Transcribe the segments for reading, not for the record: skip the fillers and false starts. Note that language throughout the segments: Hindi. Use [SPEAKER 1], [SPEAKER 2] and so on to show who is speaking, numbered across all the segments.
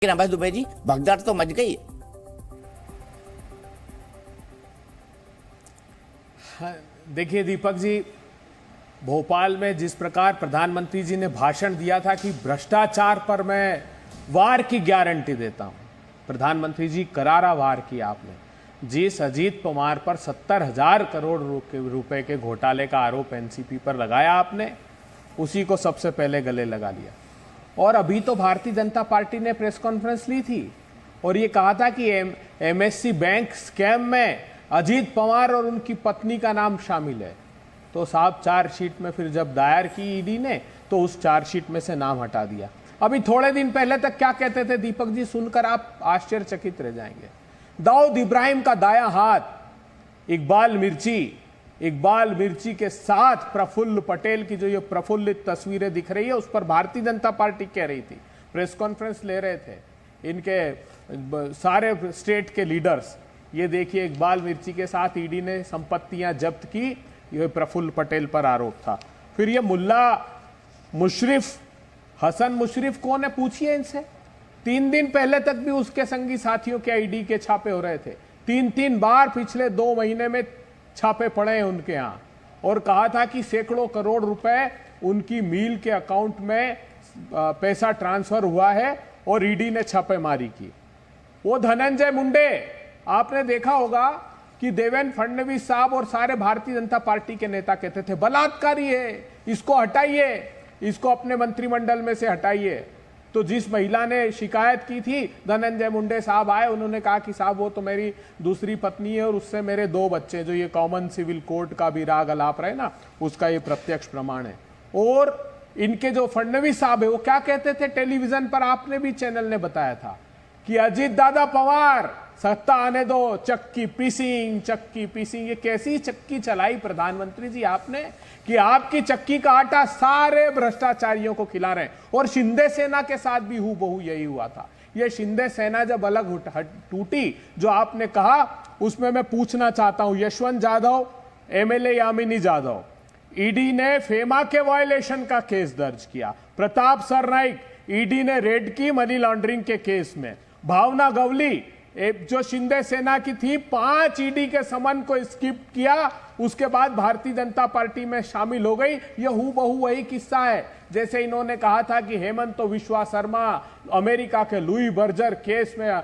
[SPEAKER 1] लेकिन अभय दुबे जी भगदड़ तो मच गई।
[SPEAKER 2] देखिए दीपक जी, भोपाल में जिस प्रकार प्रधानमंत्री जी ने भाषण दिया था कि भ्रष्टाचार पर मैं वार की गारंटी देता हूं, प्रधानमंत्री जी करारा वार किया आपने। जिस अजीत पवार पर 70,000 करोड़ रुपए के घोटाले का आरोप एनसीपी पर लगाया आपने, उसी को सबसे पहले गले लगा लिया। और अभी तो भारतीय जनता पार्टी ने प्रेस कॉन्फ्रेंस ली थी और ये कहा था कि एमएससी बैंक स्कैम में अजीत पवार और उनकी पत्नी का नाम शामिल है। तो साहब चार्जशीट में फिर जब दायर की ईडी ने तो उस चार्जशीट में से नाम हटा दिया। अभी थोड़े दिन पहले तक क्या कहते थे दीपक जी, सुनकर आप आश्चर्यचकित रह जाएंगे। दाऊद इब्राहिम का दायां हाथ इकबाल मिर्ची के साथ प्रफुल्ल पटेल की जो ये प्रफुल्लित तस्वीरें दिख रही है, उस पर भारतीय जनता पार्टी कह रही थी, प्रेस कॉन्फ्रेंस ले रहे थे इनके सारे स्टेट के लीडर्स। ये देखिए इकबाल मिर्ची के साथ ईडी ने संपत्तियां जब्त की, यह प्रफुल्ल पटेल पर आरोप था। फिर ये मुल्ला मुशरिफ, हसन मुशरिफ कौन है पूछिए इनसे। 3 दिन पहले तक भी उसके संगी साथियों के ईडी के छापे हो रहे थे। 3 बार पिछले 2 महीने में छापे पड़े हैं उनके यहां, और कहा था कि सैकड़ों करोड़ रुपए उनकी मील के अकाउंट में पैसा ट्रांसफर हुआ है और ईडी ने छापेमारी की। वो धनंजय मुंडे, आपने देखा होगा कि देवेंद्र फडणवीस साहब और सारे भारतीय जनता पार्टी के नेता कहते थे बलात्कारी है, इसको हटाइए, इसको अपने मंत्रिमंडल में से हटाइए। तो जिस महिला ने शिकायत की थी, धनंजय मुंडे साहब आए, उन्होंने कहा कि साहब वो तो मेरी दूसरी पत्नी है और उससे मेरे 2 बच्चे, जो ये कॉमन सिविल कोर्ट का भी राग अलाप रहे ना, उसका ये प्रत्यक्ष प्रमाण है। और इनके जो फडणवीस साहब है वो क्या कहते थे टेलीविजन पर, आपने भी चैनल ने बताया था कि अजीत दादा पवार सत्ता आने दो, चक्की पीसिंग। ये कैसी चक्की चलाई प्रधानमंत्री जी आपने कि आपकी चक्की का आटा सारे भ्रष्टाचारियों को खिला रहे हैं। और शिंदे सेना के साथ भी हूबहू यही हुआ था। ये शिंदे सेना जब अलग टूटी, जो आपने कहा, उसमें मैं पूछना चाहता हूं, यशवंत जाधव, एमएलए यामिनी जाधव, ईडी ने फेमा के वायलेशन का केस दर्ज किया। प्रताप सरनाइक, ईडी ने रेड की मनी लॉन्ड्रिंग के केस में। भावना गवली, जो शिंदे सेना की थी, 5 ईडी के समन को स्किप किया, उसके बाद भारतीय जनता पार्टी में शामिल हो गई। यह हूबहू वही किस्सा है जैसे इन्होंने कहा था कि हेमंत विश्वा शर्मा अमेरिका के लुई बर्जर केस में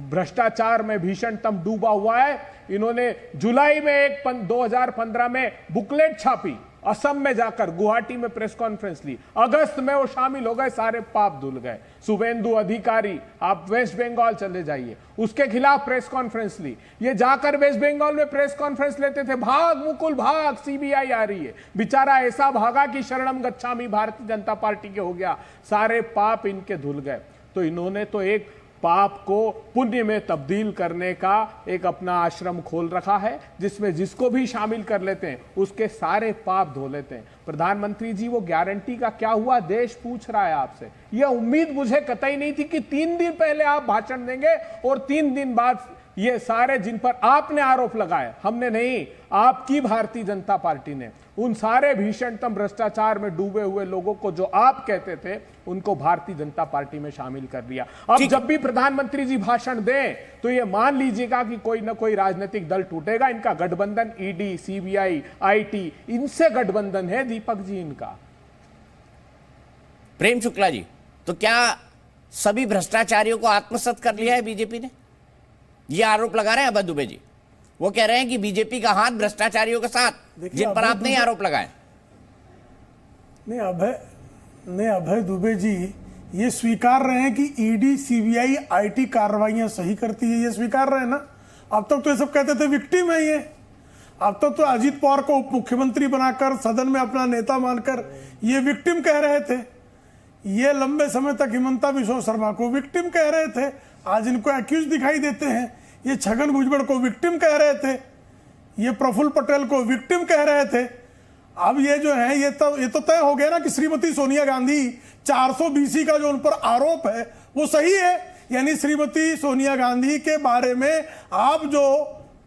[SPEAKER 2] भ्रष्टाचार में भीषणतम डूबा हुआ है। इन्होंने जुलाई में 2015 में बुकलेट छापी, असम में जाकर गुवाहाटी में प्रेस कॉन्फ्रेंस ली, अगस्त में वो शामिल हो गए, सारे पाप धुल गए। शुभेंदु अधिकारी, आप वेस्ट बंगाल चले जाइए, उसके खिलाफ प्रेस कॉन्फ्रेंस ली। ये जाकर वेस्ट बंगाल में प्रेस कॉन्फ्रेंस लेते थे, भाग मुकुल भाग, सीबीआई आ रही है। बेचारा ऐसा भागा कि शरणम गच्छामी भारतीय जनता पार्टी के हो गया, सारे पाप इनके धुल गए। तो इन्होंने तो एक पाप को पुण्य में तब्दील करने का एक अपना आश्रम खोल रखा है, जिसमें जिसको भी शामिल कर लेते हैं उसके सारे पाप धो लेते हैं। प्रधानमंत्री जी, वो गारंटी का क्या हुआ, देश पूछ रहा है आपसे। यह उम्मीद मुझे कतई नहीं थी कि 3 दिन पहले आप भाषण देंगे और 3 दिन बाद ये सारे जिन पर आपने आरोप लगाए, हमने नहीं, आपकी भारतीय जनता पार्टी ने, उन सारे भीषणतम भ्रष्टाचार में डूबे हुए लोगों को जो आप कहते थे, उनको भारतीय जनता पार्टी में शामिल कर दिया। अब जब भी प्रधानमंत्री जी भाषण दें तो ये मान लीजिएगा कि कोई ना कोई राजनीतिक दल टूटेगा। इनका गठबंधन ईडी, सीबीआई, आईटी, इनसे गठबंधन है दीपक जी इनका।
[SPEAKER 1] प्रेम शुक्ला जी, तो क्या सभी भ्रष्टाचारियों को आत्मसात कर लिया है बीजेपी ने? ये आरोप लगा रहे हैं अभय दुबे जी। वो कह रहे हैं कि बीजेपी का हाथ भ्रष्टाचारियों के साथ, जिन पर आपने आरोप लगाए।
[SPEAKER 3] नहीं, अभय दुबे जी ये स्वीकार रहे हैं कि ईडी, सीबीआई, आईटी कार्रवाइयां सही करती है, ये स्वीकार रहे हैं ना। अब तक तो ये सब कहते थे विक्टिम है ये। अब तक तो अजीत पवार को उप मुख्यमंत्री बनाकर, सदन में अपना नेता मानकर ये विक्टिम कह रहे थे। ये लंबे समय तक हिमंता बिश्वा शर्मा को विक्टिम कह रहे थे, आज इनको एक्यूज दिखाई देते हैं। ये छगन भुजबल को विक्टिम कह रहे थे, ये प्रफुल्ल पटेल को विक्टिम कह रहे थे। अब ये जो है ये तो तय हो गया ना कि श्रीमती सोनिया गांधी 420 का जो उन पर आरोप है वो सही है। यानी श्रीमती सोनिया गांधी के बारे में आप जो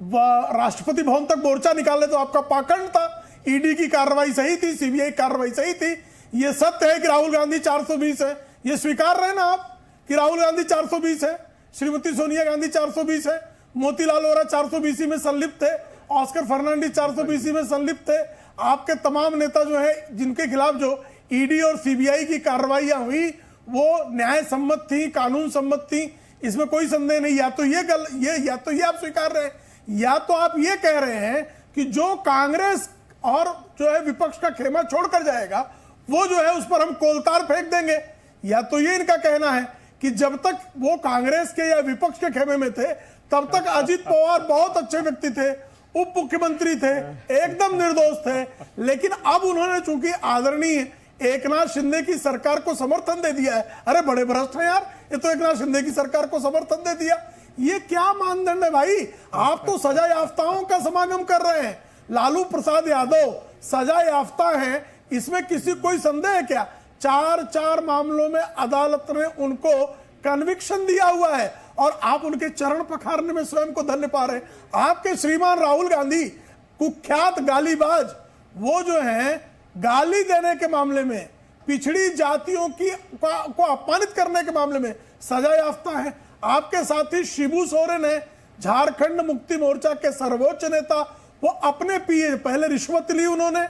[SPEAKER 3] राष्ट्रपति भवन तक मोर्चा निकाले तो आपका पाखंड था। ईडी की कार्रवाई सही थी, सीबीआई कार्रवाई सही थी। ये सत्य है कि राहुल गांधी 420 है, ये स्वीकार रहे ना आप। कि राहुल गांधी 420 है, श्रीमती सोनिया गांधी 420 है, मोतीलाल वोरा 420 में संलिप्त थे, ऑस्कर फर्नांडिस 420 में संलिप्त थे। आपके तमाम नेता जो है जिनके खिलाफ जो ईडी और सीबीआई की कार्रवाइयां हुई वो न्याय सम्मत थी, कानून सम्मत थी, इसमें कोई संदेह नहीं। या तो ये आप स्वीकार रहे हैं, या तो आप ये कह रहे हैं कि जो कांग्रेस और जो है विपक्ष का खेमा छोड़कर जाएगा वो जो है उस पर हम कोलतार फेंक देंगे। या तो ये इनका कहना है कि जब तक वो कांग्रेस के या विपक्ष के खेमे में थे तब तक अजित पवार बहुत अच्छे व्यक्ति थे, उप मुख्यमंत्री थे, एकदम निर्दोष थे, लेकिन अब उन्होंने चूंकि आदरणीय एकनाथ शिंदे की सरकार को समर्थन दे दिया है। अरे बड़े भ्रष्ट हैं यार, ये तो एकनाथ शिंदे की सरकार को समर्थन दे दिया। ये क्या मानदंड है भाई? आप तो सजा याफ्ताओं का समागम कर रहे हैं। लालू प्रसाद यादव सजा याफ्ता हैं, इसमें किसी कोई संदेह है क्या? 4 मामलों में अदालत ने उनको कन्विक्शन दिया हुआ है और आप उनके चरण पखारने में स्वयं को धन्य पा रहे हैं। आपके श्रीमान राहुल गांधी कुख्यात गालीबाज, वो जो है गाली देने के मामले में, पिछड़ी जातियों को अपमानित करने के मामले में सजा याफ्ता है। आपके साथी शिबू सोरेन है, झारखंड मुक्ति मोर्चा के सर्वोच्च नेता, वो अपने पीए पहले रिश्वत ली, उन्होंने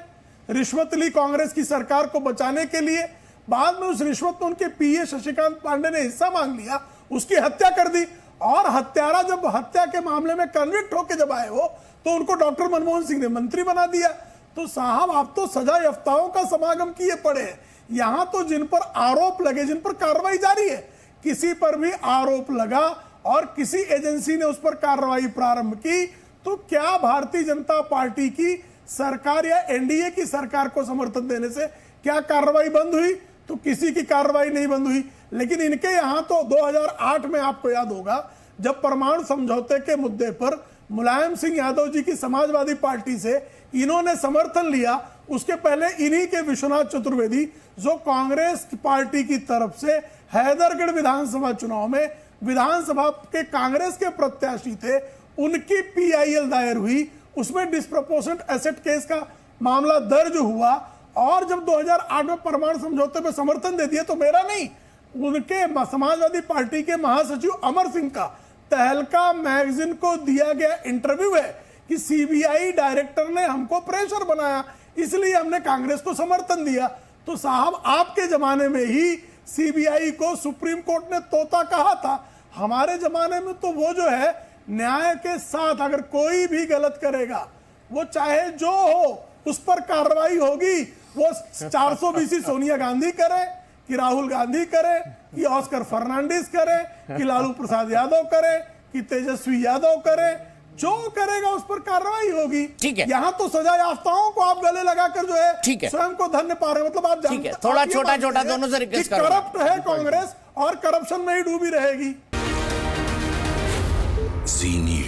[SPEAKER 3] रिश्वत ली कांग्रेस की सरकार को बचाने के लिए, बाद में उस रिश्वत में उनके पीए शशिकांत पांडे ने हिस्सा मांग लिया, उसकी हत्या कर दी। और हत्यारा जब हत्या के मामले में कन्विक्ट होकर जब आए हो तो उनको डॉक्टर मनमोहन सिंह ने मंत्री बना दिया। तो साहब आप तो सजा याफ्ताओं का समागम किए पड़े हैं। यहां तो जिन पर आरोप लगे, जिन पर कार्रवाई जारी है, किसी पर भी आरोप लगा और किसी एजेंसी ने उस पर कार्रवाई प्रारंभ की तो क्या भारतीय जनता पार्टी की सरकार या एनडीए की सरकार को समर्थन देने से क्या कार्रवाई बंद हुई? तो किसी की कार्रवाई नहीं बंद हुई। लेकिन इनके यहां तो 2008 में आपको याद होगा जब परमाणु समझौते के मुद्दे पर मुलायम सिंह यादव जी की समाजवादी पार्टी से इन्होंने समर्थन लिया, उसके पहले इन्हीं के विश्वनाथ चतुर्वेदी जो कांग्रेस पार्टी की तरफ से हैदरगढ़ विधानसभा चुनाव में विधानसभा के कांग्रेस के प्रत्याशी थे, उनकी पीआईएल दायर हुई, उसमें डिस्प्रपोर्शनेट एसेट केस का मामला दर्ज हुआ और जब 2008 में परमाणु समझौते पर समर्थन दे दिया तो मेरा नहीं, उनके समाजवादी पार्टी के महासचिव अमर सिंह का तहलका मैगजीन को दिया गया इंटरव्यू है कि सीबीआई डायरेक्टर ने हमको प्रेशर बनाया इसलिए हमने कांग्रेस को समर्थन दिया। तो साहब आपके जमाने में ही सीबीआई को सुप्रीम कोर्ट ने तोता कहा था, हमारे जमाने में तो वो जो है न्याय के साथ अगर कोई भी गलत करेगा वो चाहे जो हो उस पर कार्रवाई होगी। वो 420 सोनिया गांधी करे कि राहुल गांधी करे कि ऑस्कर फर्नांडिस करे कि लालू प्रसाद यादव करे कि तेजस्वी यादव करे, जो करेगा उस पर कार्रवाई होगी।
[SPEAKER 1] ठीक है,
[SPEAKER 3] यहाँ तो सजा याफ्ताओं को आप गले लगाकर जो है
[SPEAKER 1] ठीक है
[SPEAKER 3] स्वयं को धन्य पा रहे हैं। मतलब आप
[SPEAKER 1] ठीक है, थोड़ा छोटा छोटा दोनों से रिक्वेस्ट करो।
[SPEAKER 3] करप्ट है कांग्रेस और करप्शन में ही डूबी रहेगी।
[SPEAKER 4] जी न्यूज़।